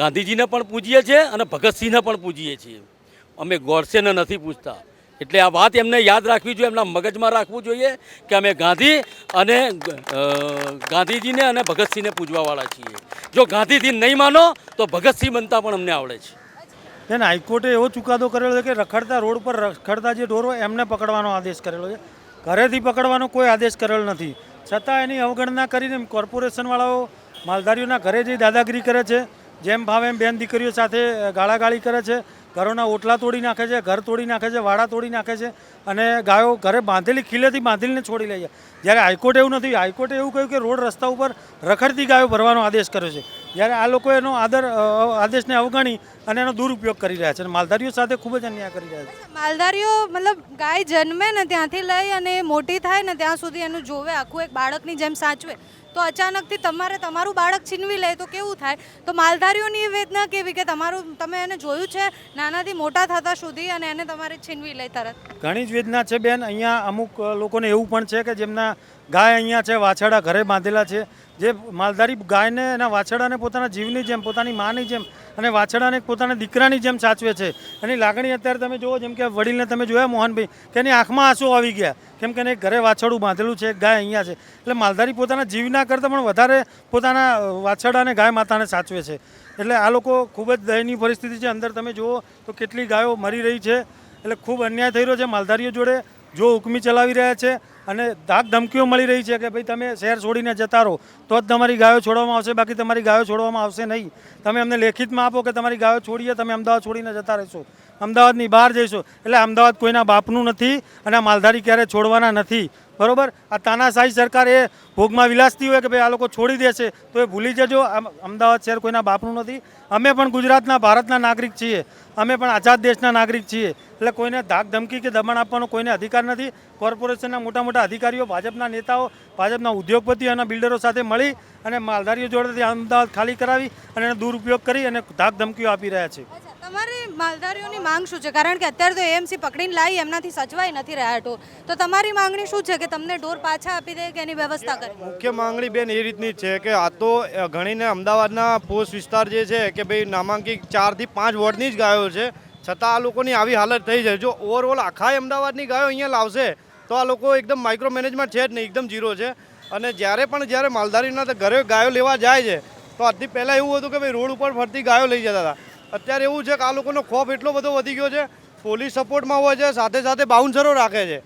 ગાંધીજીને પણ પૂજીએ છીએ અને ભગતસિંહને પણ પૂજીએ છીએ. અમે ગોડસેને નથી પૂછતા. એટલે આ વાત એમને યાદ રાખવી જોઈએ, એમના મગજમાં રાખવું જોઈએ કે અમે ગાંધીજીને અને ભગતસિંહને પૂજવાવાળા છીએ. જો ગાંધીજી નહીં માનો તો ભગતસિંહ બનતા પણ અમને આવડે છે. બેન, હાઈકોર્ટે એવો ચુકાદો કરેલો છે કે રખડતા રોડ પર રખડતા જે ઢોરો એમને પકડવાનો આદેશ કરેલો છે. ઘરેથી પકડવાનો કોઈ આદેશ કરેલો નથી. છતાં એની અવગણના કરીને કોર્પોરેશનવાળાઓ માલધારીઓના ઘરે જઈ દાદાગીરી કરે છે. જેમ ભાવે એમ બેન દીકરીઓ સાથે ગાળાગાળી કરે છે. ઘરોના ઓટલા તોડી નાખે છે, ઘર તોડી નાખે છે, વાડા તોડી નાખે છે અને ગાયો ઘરે બાંધેલી ખીલેથી બાંધીને છોડી લે છે. જ્યારે હાઈકોર્ટે એવું નથી. હાઈકોર્ટે એવું કહ્યું કે રોડ રસ્તા ઉપર રખડતી ગાયો ભરવાનો આદેશ કર્યો છે. જ્યારે આ લોકો એનો આદેશને અવગણી અને એનો દુરુપયોગ કરી રહ્યા છે અને માલધારીઓ સાથે ખૂબ જ અન્યાય કરી રહ્યા છે. માલધારીઓ મતલબ ગાય જન્મે ને ત્યાંથી લઈ અને મોટી થાય ને ત્યાં સુધી એનું જોવે, આખું એક બાળકની જેમ સાચવે. તો અચાનકથી તમારું બાળક છીનવી લે તો કેવું થાય? તો માલધારીઓની એ વેદના કેવી કે તમે એને જોયું છે નાનાથી મોટા થતા સુધી અને એને તમારે છીનવી લે તરત? ઘણી જ વેદના છે બેન. અહીંયા અમુક લોકોને એવું પણ છે કે જેમના ગાય અહીંયા છે, વાછરડા ઘરે બાંધેલા છે. જે માલધારી ગાયને એના વાછરડાને પોતાના જીવની જેમ, પોતાની માની જેમ અને વાછરડાને પોતાના દીકરાની જેમ સાચવે છે. એની લાગણી અત્યારે તમે જુઓ, જેમ કે વડીલને તમે જોયા મોહનભાઈ, કે એની આંખમાં આંસુ આવી ગયા, કેમ કે એને ઘરે વાછરડું બાંધેલું છે, ગાય અહીંયા છે. એટલે માલધારી પોતાના જીવના કરતાં પણ વધારે પોતાના વાછરડા અને ગાય માતાને સાચવે છે. એટલે આ લોકો ખૂબ જ દયનીય પરિસ્થિતિ છે. અંદર તમે જુઓ તો કેટલી ગાયો મરી રહી છે. એટલે ખૂબ અન્યાય થઈ રહ્યો છે માલધારીઓ જોડે. જો હુકમી ચલાવી રહ્યા છે અને ધાક ધમકીઓ મળી રહી છે કે ભાઈ તમે શહેર છોડીને જતા રહો તો જ તમારી ગાયો છોડવામાં આવશે, બાકી તમારી ગાયો છોડવામાં આવશે નહીં. તમે અમને લેખિતમાં આપો કે તમારી ગાયો છોડીએ, તમે અમદાવાદ છોડીને જતા રહેશો, અમદાવાદની બહાર જઈશો. એટલે અમદાવાદ કોઈના બાપનું નથી અને આ માલધારી ક્યારે છોડવાના નથી. બરોબર? આ તાનાશાહી સરકાર એ ભોગમાં વિલાસતી હોય કે ભાઈ આ લોકો છોડી દેશે તો એ ભૂલી જજો. અમદાવાદ શહેર કોઈના બાપનું નથી. અમે પણ ગુજરાતના, ભારતના નાગરિક છીએ. અમે પણ આઝાદ દેશના નાગરિક છીએ. એટલે કોઈને ધાક ધમકી કે દબાણ આપવાનો કોઈને અધિકાર નથી. કોર્પોરેશનના મોટા મોટા અધિકારીઓ, ભાજપના નેતાઓ, ભાજપના ઉદ્યોગપતિઓ અને બિલ્ડરો સાથે મળી અને માલધારીઓ જોડેથી અમદાવાદ ખાલી કરાવી અને એનો દુરુપયોગ કરી અને ધાક ધમકીઓ આપી રહ્યા છે. તમારી માલધારીઓની માંગ શું છે? કારણ કે અત્યારે તો એએમસી પકડીને લાવી, એમનાથી સચવાઈ નથી રહ્યા ઢોર. તો તમારી માંગણી શું છે કે તમને ઢોર પાછા આપી દે કે એની વ્યવસ્થા કરે? મુખ્ય માંગણી બેન એ રીતની છે કે આ તો ઘણીને અમદાવાદના પોસ્ટ વિસ્તાર જે છે કે ભાઈ નામાંકિત 4 થી 5 વોર્ડની જ ગાયો છે, છતાં આ લોકોની આવી હાલત થઈ જાય. જો ઓવરઓલ આખા અમદાવાદની ગાયો અહીંયા લાવશે તો આ લોકો એકદમ માઇક્રો મેનેજમેન્ટ છે જ નહીં, એકદમ ઝીરો છે. અને જ્યારે માલધારીના ઘરે ગાયો લેવા જાય છે તો આજથી પહેલાં એવું હતું કે ભાઈ રોડ ઉપર ફરતી ગાયો લઈ જતા હતા. અત્યારે એવું છે કે આ લોકોનો ખોફ એટલો બધો વધી ગયો છે. પોલીસ સપોર્ટમાં હોય છે, સાથે સાથે બાઉન્સરો રાખે છે.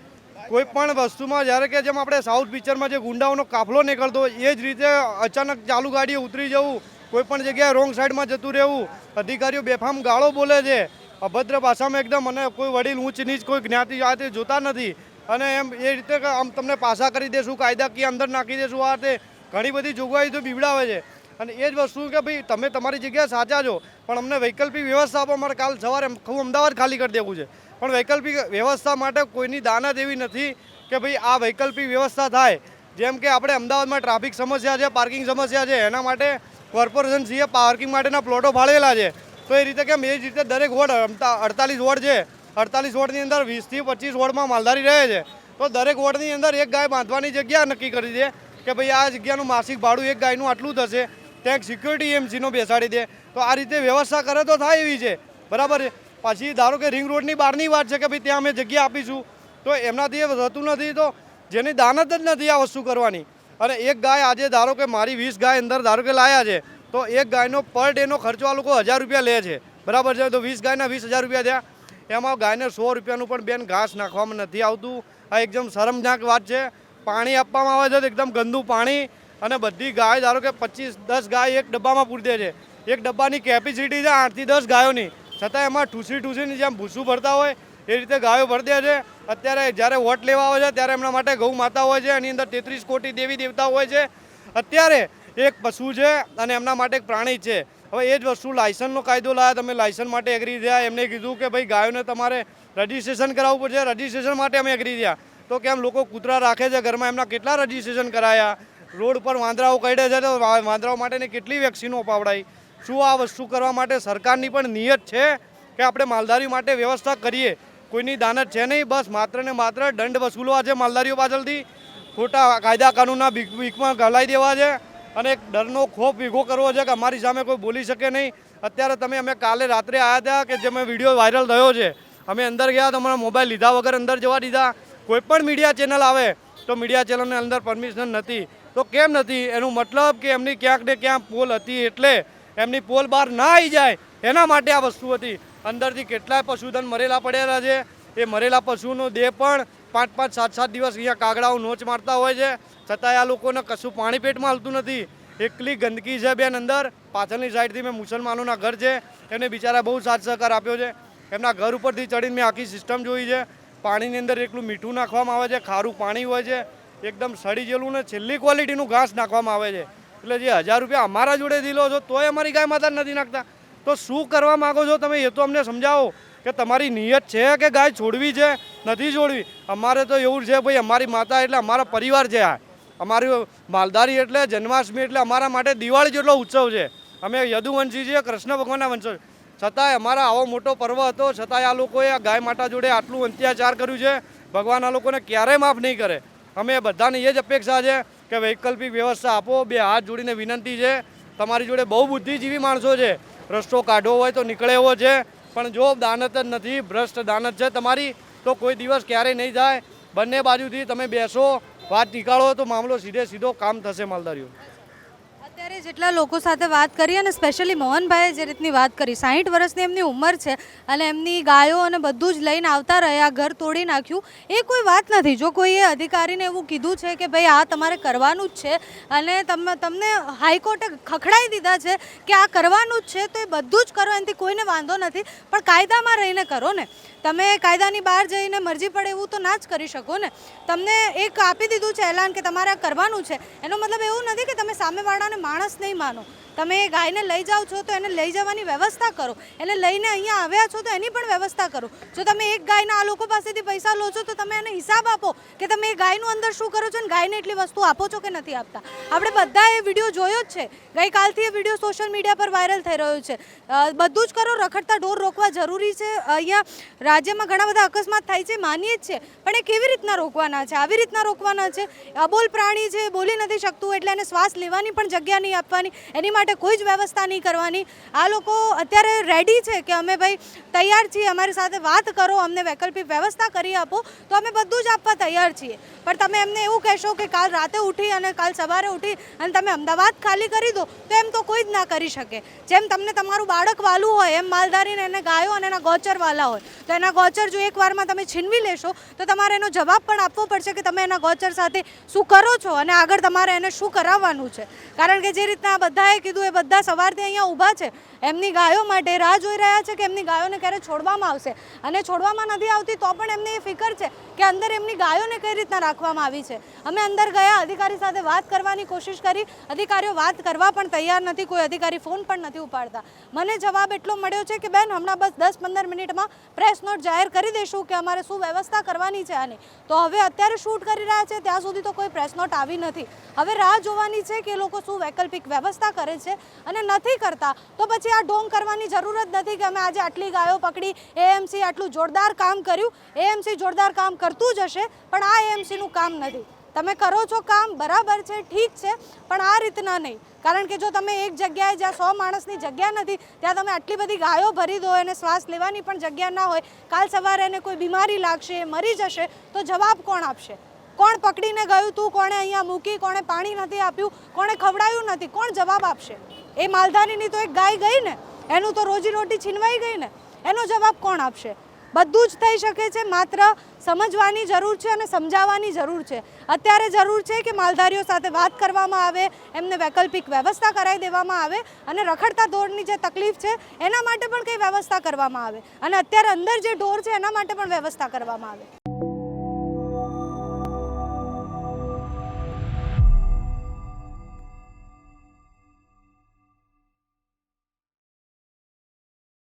કોઈ પણ વસ્તુમાં જ્યારે કે જેમ આપણે સાઉથ પિક્ચરમાં જે ગુંડાઓનો કાફલો નીકળતો હોય એ જ રીતે અચાનક ચાલુ ગાડીએ ઉતરી જવું, કોઈ પણ જગ્યાએ રોંગ સાઈડમાં જતું રહેવું, અધિકારીઓ બેફામ ગાળો બોલે છે, અભદ્ર ભાષામાં એકદમ, અને કોઈ વડીલ ઊંચ નીચ કોઈ જ્ઞાતિ જાતિ જોતા નથી. અને એમ એ રીતે કે આમ તમને પાછા કરી દેશું, કાયદાકીય અંદર નાખી દેશું, આ તે ઘણી બધી જોગવાઈ તો બીવડાવે છે. અને એ જ વસ્તુ કે ભાઈ તમે તમારી જગ્યાએ સાચા છો પણ અમને વૈકલ્પિક વ્યવસ્થા આપો. અમારે કાલ સવારે અમદાવાદ ખાલી કરી દેવું છે પણ વૈકલ્પિક વ્યવસ્થા માટે કોઈની દાનત એવી નથી કે ભાઈ આ વૈકલ્પિક વ્યવસ્થા થાય. જેમ કે આપણે અમદાવાદમાં ટ્રાફિક સમસ્યા છે, પાર્કિંગ સમસ્યા છે, એના માટે કોર્પોરેશન સીએ પાર્કિંગ માટેના પ્લોટો ફાળવેલા છે. તો એ રીતે કેમ એ જ રીતે દરેક વોર્ડ 48 વોર્ડ છે, 48 વોર્ડની અંદર 20 થી 25 વોર્ડમાં માલધારી રહે છે. તો દરેક વોર્ડની અંદર એક ગાય બાંધવાની જગ્યા નક્કી કરી દે કે ભાઈ આ જગ્યાનું માસિક ભાડું એક ગાયનું આટલું થશે, ત્યાં એક સિક્યુરિટી એમસીનો બેસાડી દે. તો આ રીતે વ્યવસ્થા કરે તો થાય એવી છે, બરાબર છે. પછી ધારો કે રિંગ રોડની બહારની વાત છે કે ભાઈ ત્યાં અમે જગ્યા આપીશું, તો એમનાથી એ થતું નથી. તો જેની દાનત જ નથી આ વસ્તુ કરવાની. અને એક ગાય આજે ધારો કે મારી 20 ગાય અંદર ધારો કે લાયા છે, તો એક ગાયનો પર ડેનો ખર્ચો આ લોકો 1000 રૂપિયા લે છે, બરાબર છે. તો 20 ગાયના 20,000 રૂપિયા થયા. એમાં ગાયને 100 રૂપિયાનું પણ બેન ઘાસ નાખવામાં નથી આવતું. આ એકદમ શરમજનક વાત છે. પાણી આપવામાં આવે છે તો એકદમ ગંદુ પાણી, અને બધી ગાય ધારો કે 10 ગાય એક ડબ્બામાં પૂરી દે છે. એક ડબ્બાની કેપેસિટી છે 8 થી 10 ગાયોની, છતાં એમાં ઠૂસી જેમ ભૂસું ભરતા હોય એ રીતે ગાયો ભરી દે છે. અત્યારે જ્યારે વોટ લેવા આવે છે ત્યારે એમના માટે ગૌ માતા હોય છે, એની અંદર 33 કોટી દેવી દેવતા હોય છે. અત્યારે એક પશુ છે અને એમના માટે એક પ્રાણી છે. હવે એ જ વસ્તુ લાયસન્સનો કાયદો લાવ્યા, તમે લાયસન્સ માટે એગ્રી થયા, એમને કીધું કે ભાઈ ગાયોને તમારે રજિસ્ટ્રેશન કરાવવું પડશે, રજિસ્ટ્રેશન માટે અમે એગ્રી થયા. તો કેમ લોકો કૂતરા રાખે છે ઘરમાં, એમના કેટલા રજિસ્ટ્રેશન કરાયા, રોડ પર વાંદરાઓ કરડે છે તો વાંદરાઓ માટેની કેટલી વેક્સિનો અપાવડાઈ. શું આ વસ્તુ કરવા માટે સરકારની પણ નિયત છે કે આપણે માલધારી માટે વ્યવસ્થા કરીએ? કોઈની દાનત છે નહીં, બસ માત્ર ને માત્ર દંડ વસૂલવા છે માલધારીઓ પાછળથી, ખોટા કાયદા કાનૂનના બીકમાં ગલાઈ દેવા છે, અને એક ડરનો ખોફ ભેગો કરવો છે કે અમારી સામે કોઈ બોલી શકે નહીં. અત્યારે અમે કાલે રાત્રે આવ્યા હતા કે જે વિડીયો વાયરલ થયો છે, અમે અંદર ગયા તો અમારા મોબાઈલ લીધા વગર અંદર જવા દીધા. કોઈ પણ મીડિયા ચેનલ આવે તો મીડિયા ચેનલને અંદર પરમિશન નથી. તો કેમ નથી? એનું મતલબ કે એમની ક્યાંક ને ક્યાંક પોલ હતી, એટલે એમની પોલ બહાર ના આવી જાય એના માટે આ વસ્તુ હતી. અંદરથી કેટલાય પશુધન મરેલા પડેલા છે. એ મરેલા પશુનો દેહ પણ 5-5, 7-7 દિવસ અહીંયા કાગડાઓ નોચ મારતા હોય છે, છતાંય આ લોકોને કશું પાણી પેટમાં હાલતું નથી. એકલી ગંદકી છે બેન અંદર. પાછળની સાઈડથી મેં મુસલમાનોના ઘર છે, એમને બિચારા બહુ સાથ સહકાર આપ્યો છે. એમના ઘર ઉપરથી ચડીને મેં આખી સિસ્ટમ જોઈ છે. પાણીની અંદર એકલું મીઠું નાખવામાં આવે છે, ખારું પાણી હોય છે, એકદમ સડી ગયેલું ને છેલ્લી ક્વોલિટીનું ઘાસ નાખવામાં આવે છે. એટલે જે 1000 રૂપિયા અમારા જોડે દીલો છો તોય અમારી ગાય માતા નથી નાખતા. તો શું કરવા માગો છો તમે? એ તો અમને સમજાવો કે તમારી નિયત છે કે ગાય છોડવી છે, નથી છોડવી. અમારે તો એવું છે ભાઈ, અમારી માતા એટલે અમારા પરિવાર છે. આ અમારી માલધારી એટલે જન્માષ્ટમી એટલે અમારા માટે દિવાળી જેટલો ઉત્સવ છે. અમે યદુવંશી છીએ, કૃષ્ણ ભગવાનના વંશજ. છતાંય અમારા આવો મોટો પર્વ હતો, છતાંય આ લોકોએ આ ગાય માતા જોડે આટલું અત્યાચાર કર્યું છે. ભગવાન આ લોકોને ક્યારેય માફ નહીં કરે. અમે બધાની એ જ અપેક્ષા છે કે વૈકલ્પિક વ્યવસ્થા આપો. બે હાથ જોડીને વિનંતી છે. તમારી જોડે બહુ બુદ્ધિજીવી માણસો છે, રસ્તો કાઢવો હોય તો નીકળે એવો છે, પણ જો દાનત જ નથી, ભ્રષ્ટ દાનત છે તમારી, તો કોઈ દિવસ ક્યારેય નહીં થાય. બંને બાજુથી તમે બેસો, વાત નીકાળો તો મામલો સીધો કામ થશે માલધારીઓ. અત્યારે જેટલા લોકો સાથે વાત કરી, અને સ્પેશિયલી મોહનભાઈએ જે રીતની વાત કરી, 60 વર્ષની એમની ઉંમર છે અને એમની ગાયો અને બધું જ લઈને આવતા રહ્યા, ઘર તોડી નાખ્યું, એ કોઈ વાત નથી. જો કોઈએ અધિકારીને એવું કીધું છે કે ભાઈ આ તમારે કરવાનું જ છે અને તમને હાઈકોર્ટે ખખડાવી દીધા છે કે આ કરવાનું જ છે, તો એ બધું જ કરો, એનાથી કોઈને વાંધો નથી. પણ કાયદામાં રહીને કરો ને. તમે કાયદાની બહાર જઈને મરજી પડે એવું તો ના જ કરી શકો ને. તમને એક આપી દીધું છે એલાન કે તમારે આ કરવાનું છે, એનો મતલબ એવું નથી કે તમે સામેવાળાને માણસ નહીં માનો. તમે એ ગાયને લઈ જાઓ છો તો એને લઈ જવાની વ્યવસ્થા કરો, એને લઈને અહીંયા આવ્યા છો તો એની પણ વ્યવસ્થા કરો. જો તમે એક ગાયના આ લોકો પાસેથી પૈસા લો છો તો તમે એને હિસાબ આપો કે તમે એ ગાયનું અંદર શું કરો છો અને ગાયને એટલી વસ્તુ આપો છો કે નથી આપતા. આપણે બધા એ વિડીયો જોયો જ છે. ગઈકાલથી એ વિડીયો સોશિયલ મીડિયા પર વાયરલ થઈ રહ્યો છે. બધું જ કરો. રખડતા ઢોર રોકવા જરૂરી છે. અહીંયા રાજ્યમાં ઘણા બધા અકસ્માત થાય છે, માનીએ જ છે, પણ એ કેવી રીતના રોકવાના છે? આવી રીતના રોકવાના છે. અબોલ પ્રાણી છે, બોલી નથી શકતું, એટલે એને શ્વાસ લેવાની પણ જગ્યા નહીં આપવાની, એની માટે કોઈ જ વ્યવસ્થા નહીં કરવાની. આ લોકો અત્યારે રેડી છે કે અમે ભાઈ તૈયાર છીએ, અમારી સાથે વાત કરો, અમને વૈકલ્પિક વ્યવસ્થા કરી આપો, તો અમે બધું જ આપવા તૈયાર છીએ. પણ તમે એમને એવું કહેશો કે કાલ રાતે ઉઠી અને કાલ સવારે ઉઠી અને તમે અમદાવાદ ખાલી કરી દો, તો એમ તો કોઈ જ ના કરી શકે. જેમ તમને તમારું બાળક વાલું હોય એમ માલધારીને એને ગાયો અને એના ગોચર વાલા હોય, તો એના ગોચર જો એકવારમાં તમે છીનવી લેશો તો તમારે એનો જવાબ પણ આપવો પડશે કે તમે એના ગોચર સાથે શું કરો છો અને આગળ તમારે એને શું કરાવવાનું છે. કારણ કે જે રીતના બધાએ કીધું એ બધા સવારથી અહીંયા ઊભા છે, એમની ગાયો માટે રાહ જોઈ રહ્યા છે કે એમની ગાયોને ક્યારે છોડવામાં આવશે, અને છોડવામાં નથી આવતી તો પણ એમને એ ફિકર છે કે અંદર એમની ગાયોને કઈ રીતના રાખવામાં આવી છે. અમે અંદર ગયા, અધિકારી સાથે વાત કરવાની કોશિશ કરી, અધિકારીઓ વાત કરવા પણ તૈયાર નથી, કોઈ અધિકારી ફોન પણ નથી ઉપાડતા. મને જવાબ એટલો મળ્યો છે કે બેન હમણાં બસ 10-15 મિનિટમાં પ્રેસ નોટ જાહેર કરી દઈશું કે અમારે શું વ્યવસ્થા કરવાની છે આની. તો હવે અત્યારે શૂટ કરી રહ્યા છે ત્યાં સુધી તો કોઈ પ્રેસ નોટ આવી નથી. હવે રાહ જોવાની છે કે એ લોકો શું વૈકલ્પિક વ્યવસ્થા કરે છે, અને નથી કરતા તો પછી આ ઢોંગ કરવાની જરૂર જ નથી કે અમે આજે આટલી ગાયો પકડી, એએમસી આટલું જોરદાર કામ કર્યું. એએમસી જોરદાર કામ કરતું જ હશે, પણ આ એએમસીનું કામ નથી. તમે કરો છો કામ બરાબર છે, ઠીક છે, પણ આ રીતના નહીં. કારણ કે જો તમે એક જગ્યાએ જ્યાં 100 માણસની જગ્યા નથી ત્યાં તમે આટલી બધી ગાયો ભરી દો, એને શ્વાસ લેવાની પણ જગ્યા ના હોય, કાલ સવારે એને કોઈ બીમારી લાગશે, એ મરી જશે, તો જવાબ કોણ આપશે? કોણ પકડીને ગયું તું, કોણે અહીંયા મૂકી, કોણે પાણી નથી આપ્યું, કોણે ખવડાવ્યું નથી, કોણ જવાબ આપશે? એ માલધારીની તો એક ગાય ગઈ ને, એનું તો રોજીરોટી છીનવાઈ ગઈ ને, એનો જવાબ કોણ આપશે? બધું જ થઈ શકે છે, માત્ર સમજવાની જરૂર છે અને સમજાવવાની જરૂર છે. અત્યારે જરૂર છે કે માલધારીઓ સાથે વાત કરવામાં આવે, એમને વૈકલ્પિક વ્યવસ્થા કરાવી દેવામાં આવે, અને રખડતા ઢોરની જે તકલીફ છે એના માટે પણ કંઈ વ્યવસ્થા કરવામાં આવે, અને અત્યારે અંદર જે ઢોર છે એના માટે પણ વ્યવસ્થા કરવામાં આવે.